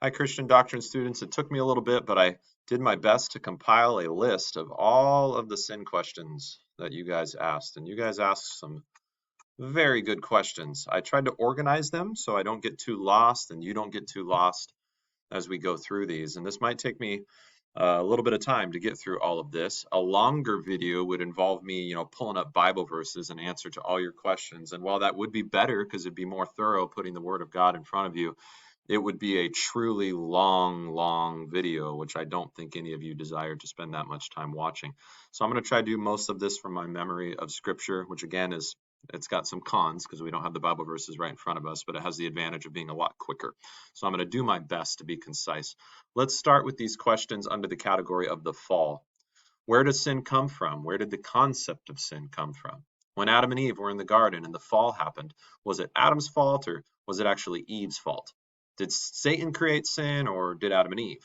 Hi, Christian Doctrine students. It took me a little bit, but I did my best to compile a list of all of the sin questions that you guys asked. And you guys asked some very good questions. I tried to organize them so I don't get too lost and you don't get too lost as we go through these. And this might take me a little bit of time to get through all of this. A longer video would involve me, pulling up Bible verses and answer to all your questions. And while that would be better because it'd be more thorough putting the Word of God in front of you, it would be a truly long video, which I don't think any of you desire to spend that much time watching. So I'm going to try to do most of this from my memory of Scripture, which again is it's got some cons because we don't have the Bible verses right in front of us, but it has the advantage of being a lot quicker. So I'm going to do my best to be concise. Let's start with these questions under the category of the fall. Where does sin come from? Where did the concept of sin come from? When Adam and Eve were in the garden and the fall happened, was it Adam's fault or was it actually Eve's fault? Did Satan create sin or did Adam and Eve?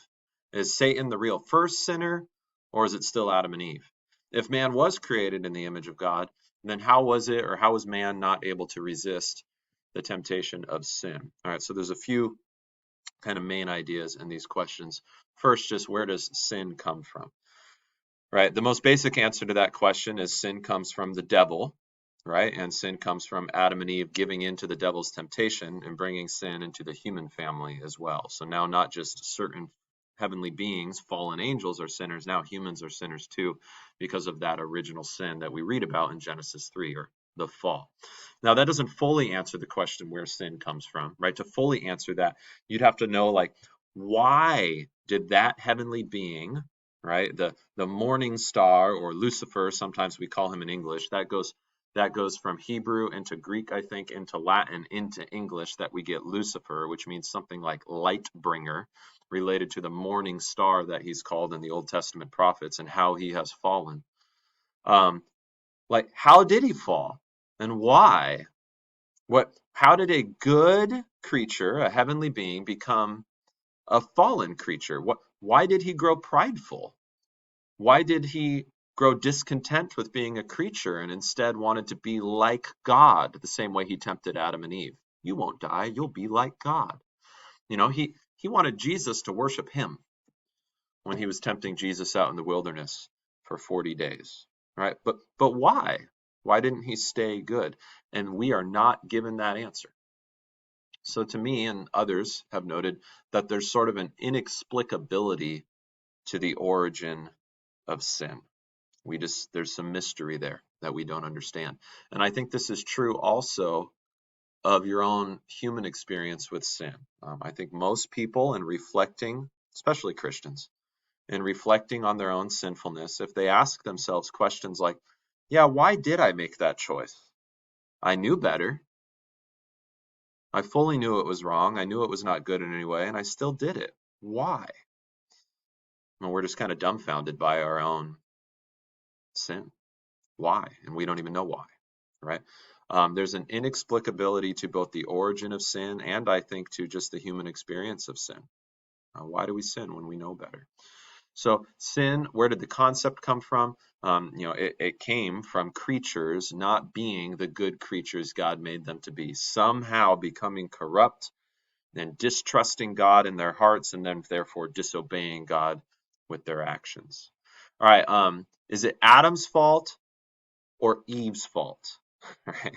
Is Satan the real first sinner or is it still Adam and Eve? If man was created in the image of God, then how was it or how was man not able to resist the temptation of sin? All right, so there's a few kind of main ideas in these questions. First, just where does sin come from? Right? The most basic answer to that question is sin comes from the devil, right? And sin comes from Adam and Eve giving in to the devil's temptation and bringing sin into the human family as well. So now not just certain heavenly beings, fallen angels are sinners, now humans are sinners too because of that original sin that we read about in Genesis 3 or the fall. Now that doesn't fully answer the question where sin comes from, right? To fully answer that, you'd have to know like why did that heavenly being, right? The morning star or Lucifer, sometimes we call him in English. That goes from Hebrew into Greek, I think, into Latin, into English that we get Lucifer, which means something like light bringer, related to the morning star that he's called in the Old Testament prophets and how he has fallen. Um, like how did he fall and why? How did a good creature, a heavenly being, become a fallen creature? Why did he grow prideful? Why did he grow discontent with being a creature and instead wanted to be like God, the same way he tempted Adam and Eve? You won't die, you'll be like God. He wanted Jesus to worship him when he was tempting Jesus out in the wilderness for 40 days, right? But why? Why didn't he stay good? And we are not given that answer. So to me and others have noted that there's sort of an inexplicability to the origin of sin. There's some mystery there that we don't understand. And I think this is true also of your own human experience with sin. I think most people, in reflecting, especially Christians, in reflecting on their own sinfulness, if they ask themselves questions like, yeah, why did I make that choice? I knew better. I fully knew it was wrong. I knew it was not good in any way, and I still did it. Why? And we're just kind of dumbfounded by our own sin. Why? And we don't even know why, right? There's an inexplicability to both the origin of sin and I think to just the human experience of sin. Why do we sin when we know better? So sin, where did the concept come from? It came from creatures not being the good creatures God made them to be, somehow becoming corrupt and distrusting God in their hearts and then therefore disobeying God with their actions. All right, is it Adam's fault or Eve's fault? Right?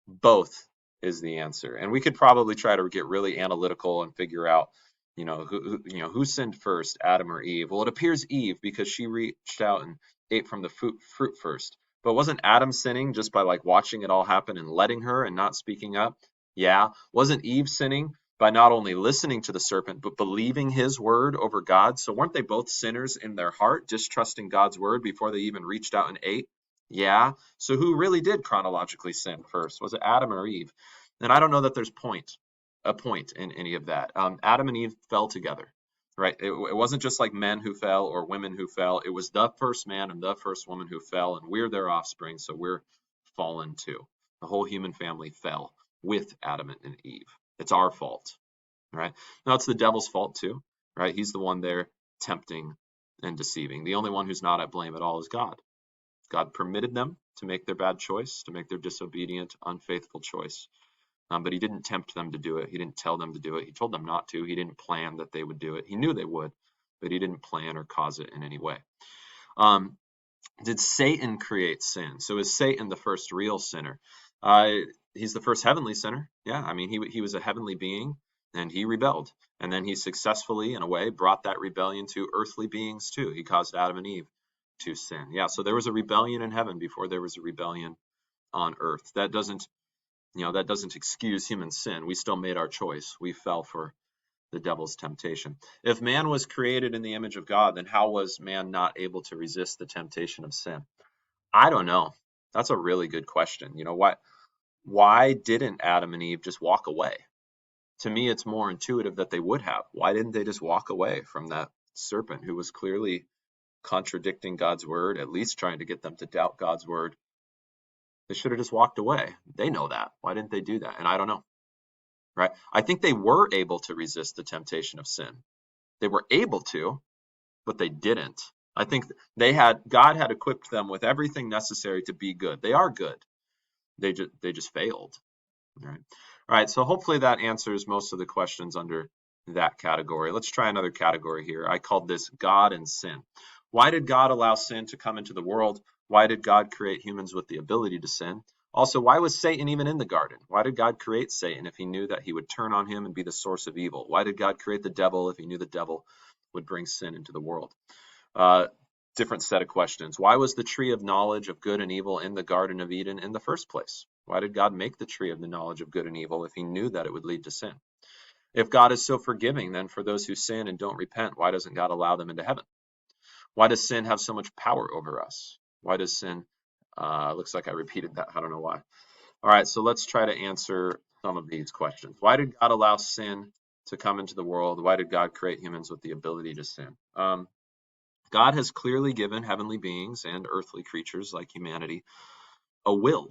Both is the answer. And we could probably try to get really analytical and figure out, who sinned first, Adam or Eve? Well, it appears Eve because she reached out and ate from the fruit first. But wasn't Adam sinning just by like watching it all happen and letting her and not speaking up? Yeah. Wasn't Eve sinning by not only listening to the serpent but believing his word over God? So weren't they both sinners in their heart, distrusting God's word before they even reached out and ate? Yeah. So who really did chronologically sin first? Was it Adam or Eve? And I don't know that there's a point in any of that. Adam and Eve fell together, right? It wasn't just like men who fell or women who fell. It was the first man and the first woman who fell, and we're their offspring, so we're fallen too. The whole human family fell with Adam and Eve. It's our fault, right? Now it's the devil's fault too, right? He's the one there tempting and deceiving. The only one who's not at blame at all is God. God permitted them to make their bad choice, to make their disobedient, unfaithful choice. but he didn't tempt them to do it. He didn't tell them to do it. He told them not to. He didn't plan that they would do it. He knew they would, but he didn't plan or cause it in any way. Did Satan create sin? So is Satan the first real sinner? He's the first heavenly sinner. Yeah, I mean, he was a heavenly being, and he rebelled. And then he successfully, in a way, brought that rebellion to earthly beings too. He caused Adam and Eve to sin. Yeah, so there was a rebellion in heaven before there was a rebellion on earth. That doesn't excuse human sin. We still made our choice. We fell for the devil's temptation. If man was created in the image of God, then how was man not able to resist the temptation of sin? I don't know. That's a really good question. Why didn't Adam and Eve just walk away? To me, it's more intuitive that they would have. Why didn't they just walk away from that serpent who was clearly contradicting God's word, at least trying to get them to doubt God's word? They should have just walked away. They know that. Why didn't they do that? And I don't know. Right? I think they were able to resist the temptation of sin. They were able to, but they didn't. I think God had equipped them with everything necessary to be good. They are good. They just failed. All right. So hopefully that answers most of the questions under that category. Let's try another category here. I called this God and sin. Why did God allow sin to come into the world? Why did God create humans with the ability to sin? Also, why was Satan even in the garden? Why did God create Satan if he knew that he would turn on him and be the source of evil? Why did God create the devil if he knew the devil would bring sin into the world? Different set of questions. Why was the tree of knowledge of good and evil in the Garden of Eden in the first place? Why did God make the tree of the knowledge of good and evil if he knew that it would lead to sin? If God is so forgiving, then for those who sin and don't repent, why doesn't God allow them into heaven? Why does sin have so much power over us? Why does sin, looks like I repeated that, I don't know why. All right, so let's try to answer some of these questions. Why did God allow sin to come into the world? Why did God create humans with the ability to sin? God has clearly given heavenly beings and earthly creatures like humanity a will.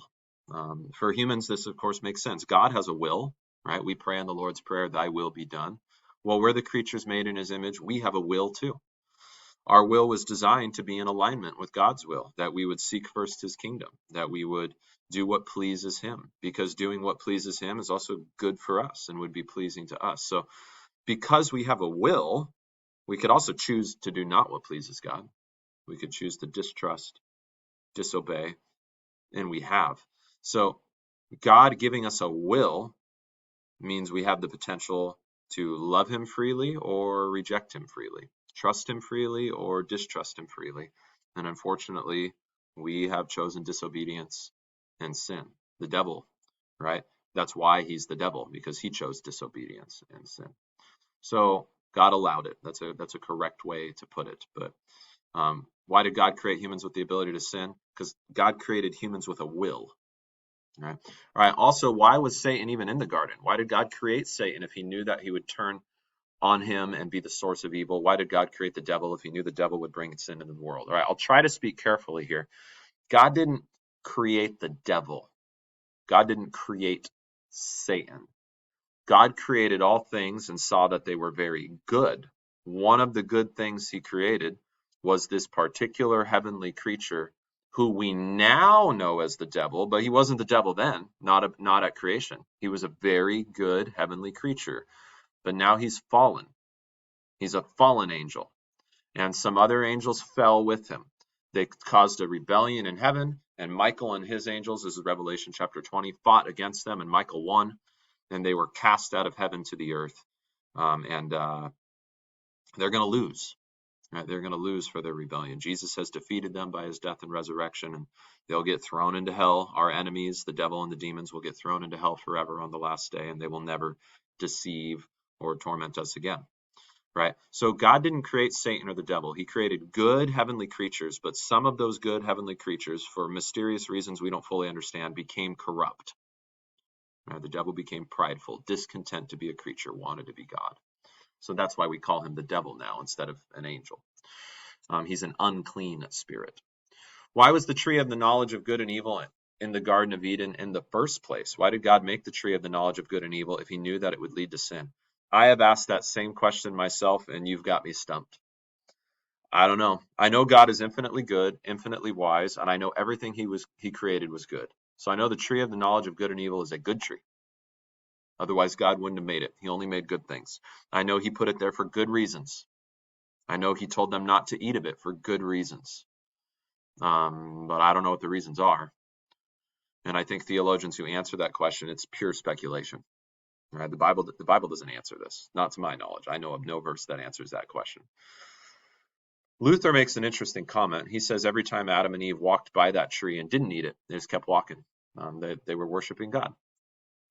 For humans, this of course makes sense. God has a will, right? We pray in the Lord's Prayer, thy will be done. Well, we're the creatures made in his image. We have a will too. Our will was designed to be in alignment with God's will, that we would seek first his kingdom, that we would do what pleases him, because doing what pleases him is also good for us and would be pleasing to us. So because we have a will, we could also choose to do not what pleases God. We could choose to distrust, disobey, and we have. So God giving us a will means we have the potential to love him freely or reject him freely, trust him freely or distrust him freely. And unfortunately, we have chosen disobedience and sin. The devil, right? That's why he's the devil, because he chose disobedience and sin. So God allowed it. That's a correct way to put it. But why did God create humans with the ability to sin? Because God created humans with a will. All right. Also, why was Satan even in the garden? Why did God create Satan if he knew that he would turn on him and be the source of evil? Why did God create the devil if he knew the devil would bring sin into the world? All right. I'll try to speak carefully here. God didn't create the devil. God didn't create Satan. God created all things and saw that they were very good. One of the good things he created was this particular heavenly creature who we now know as the devil, but he wasn't the devil then, not at creation. He was a very good heavenly creature, but now he's fallen. He's a fallen angel, and some other angels fell with him. They caused a rebellion in heaven, and Michael and his angels, this is Revelation chapter 20, fought against them, and Michael won, and they were cast out of heaven to the earth, and they're going to lose. Right? They're going to lose for their rebellion. Jesus has defeated them by his death and resurrection, and they'll get thrown into hell. Our enemies, the devil and the demons, will get thrown into hell forever on the last day, and they will never deceive or torment us again. Right? So God didn't create Satan or the devil. He created good heavenly creatures, but some of those good heavenly creatures, for mysterious reasons we don't fully understand, became corrupt. Right? The devil became prideful, discontent to be a creature, wanted to be God. So that's why we call him the devil now instead of an angel. He's an unclean spirit. Why was the tree of the knowledge of good and evil in the Garden of Eden in the first place? Why did God make the tree of the knowledge of good and evil if he knew that it would lead to sin? I have asked that same question myself, and you've got me stumped. I don't know. I know God is infinitely good, infinitely wise, and I know everything he created was good. So I know the tree of the knowledge of good and evil is a good tree. Otherwise, God wouldn't have made it. He only made good things. I know he put it there for good reasons. I know he told them not to eat of it for good reasons. But I don't know what the reasons are. And I think theologians who answer that question, it's pure speculation. Right? The Bible doesn't answer this, not to my knowledge. I know of no verse that answers that question. Luther makes an interesting comment. He says every time Adam and Eve walked by that tree and didn't eat it, they just kept walking. They were worshiping God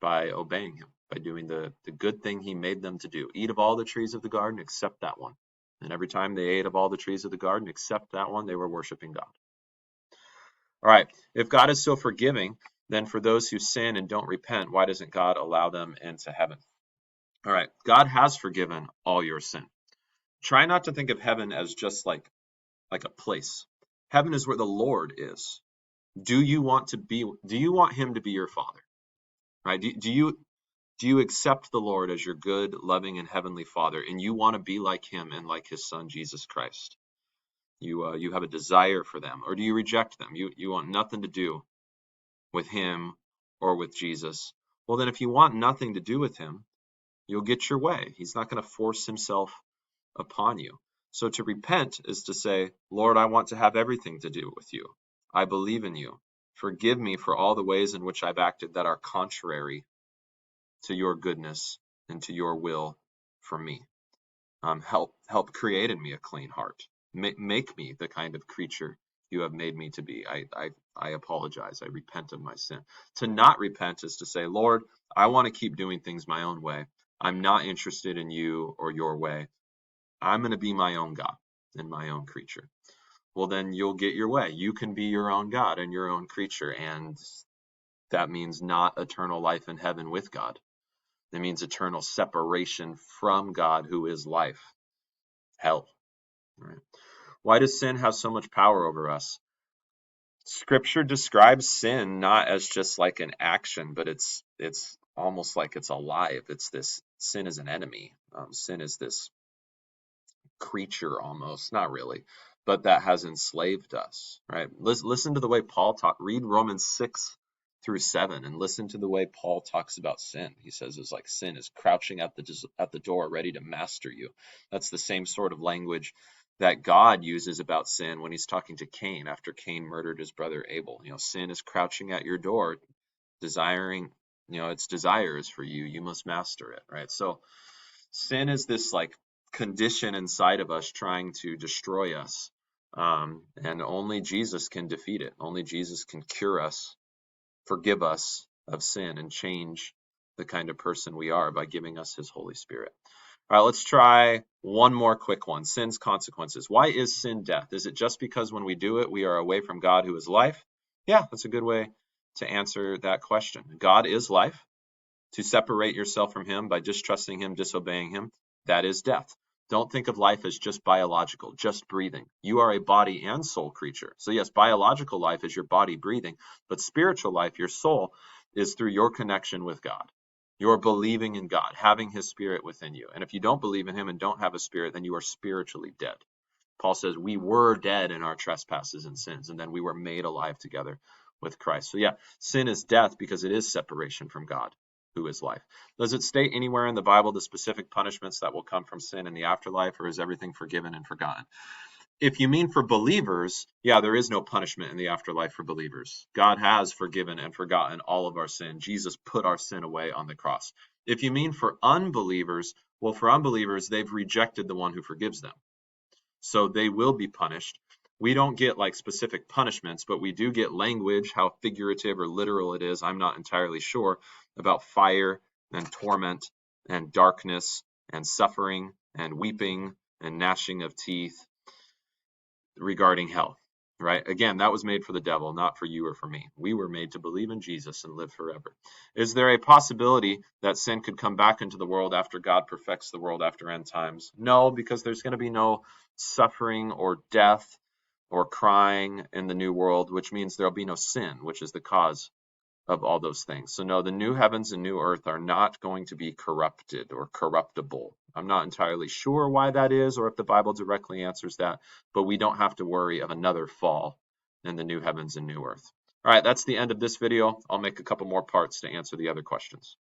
by obeying him, by doing the good thing he made them to do. Eat of all the trees of the garden except that one. And every time they ate of all the trees of the garden except that one, they were worshiping God. All right, if God is so forgiving, then for those who sin and don't repent, why doesn't God allow them into heaven? All right, God has forgiven all your sin. Try not to think of heaven as just like a place. Heaven is where the Lord is. Do you want him to be your father? Right? Do you accept the Lord as your good, loving, and heavenly Father, and you want to be like him and like his son Jesus Christ? You have a desire for them, or do you reject them? You want nothing to do with him or with Jesus. Well, then if you want nothing to do with him, you'll get your way. He's not going to force himself upon you. So to repent is to say, Lord, I want to have everything to do with you. I believe in you. Forgive me for all the ways in which I've acted that are contrary to your goodness and to your will for me. Help create in me a clean heart. Make me the kind of creature you have made me to be. I apologize. I repent of my sin. To not repent is to say, Lord, I want to keep doing things my own way. I'm not interested in you or your way. I'm going to be my own God and my own creature. Well, then you'll get your way. You can be your own God and your own creature. And that means not eternal life in heaven with God. It means eternal separation from God, who is life. Hell. Right? Why does sin have so much power over us? Scripture describes sin not as just like an action, but it's almost like it's alive. It's this sin is an enemy. Sin is this creature almost, not really, but that has enslaved us, right? Listen to the way Paul read Romans 6-7 and listen to the way Paul talks about sin. He says it's like sin is crouching at the door ready to master you. That's the same sort of language that God uses about sin when he's talking to Cain after Cain murdered his brother Abel. Sin is crouching at your door, desiring, its desires for you. You must master it, right? So sin is this like condition inside of us trying to destroy us. And only Jesus can defeat it. Only Jesus can cure us, forgive us of sin, and change the kind of person we are by giving us his Holy Spirit. All right, let's try one more quick one. Sin's consequences. Why is sin death? Is it just because when we do it, we are away from God, who is life? Yeah, that's a good way to answer that question. God is life. To separate yourself from him by distrusting him, disobeying him, that is death. Don't think of life as just biological, just breathing. You are a body and soul creature. So yes, biological life is your body breathing, but spiritual life, your soul, is through your connection with God. You're believing in God, having his spirit within you. And if you don't believe in him and don't have a spirit, then you are spiritually dead. Paul says we were dead in our trespasses and sins, and then we were made alive together with Christ. So yeah, sin is death because it is separation from God, who is life. Does it state anywhere in the Bible the specific punishments that will come from sin in the afterlife, or is everything forgiven and forgotten? If you mean for believers, yeah, there is no punishment in the afterlife for believers. God has forgiven and forgotten all of our sin. Jesus put our sin away on the cross. If you mean for unbelievers, well, for unbelievers, they've rejected the one who forgives them. So they will be punished. We don't get like specific punishments, but we do get language, how figurative or literal it is, I'm not entirely sure, about fire and torment and darkness and suffering and weeping and gnashing of teeth regarding hell, right? Again, that was made for the devil, not for you or for me. We were made to believe in Jesus and live forever. Is there a possibility that sin could come back into the world after God perfects the world after end times? No, because there's going to be no suffering or death or crying in the new world, which means there'll be no sin, which is the cause of all those things. So no, the new heavens and new earth are not going to be corrupted or corruptible. I'm not entirely sure why that is, or if the Bible directly answers that, but we don't have to worry of another fall in the new heavens and new earth. All right, that's the end of this video. I'll make a couple more parts to answer the other questions.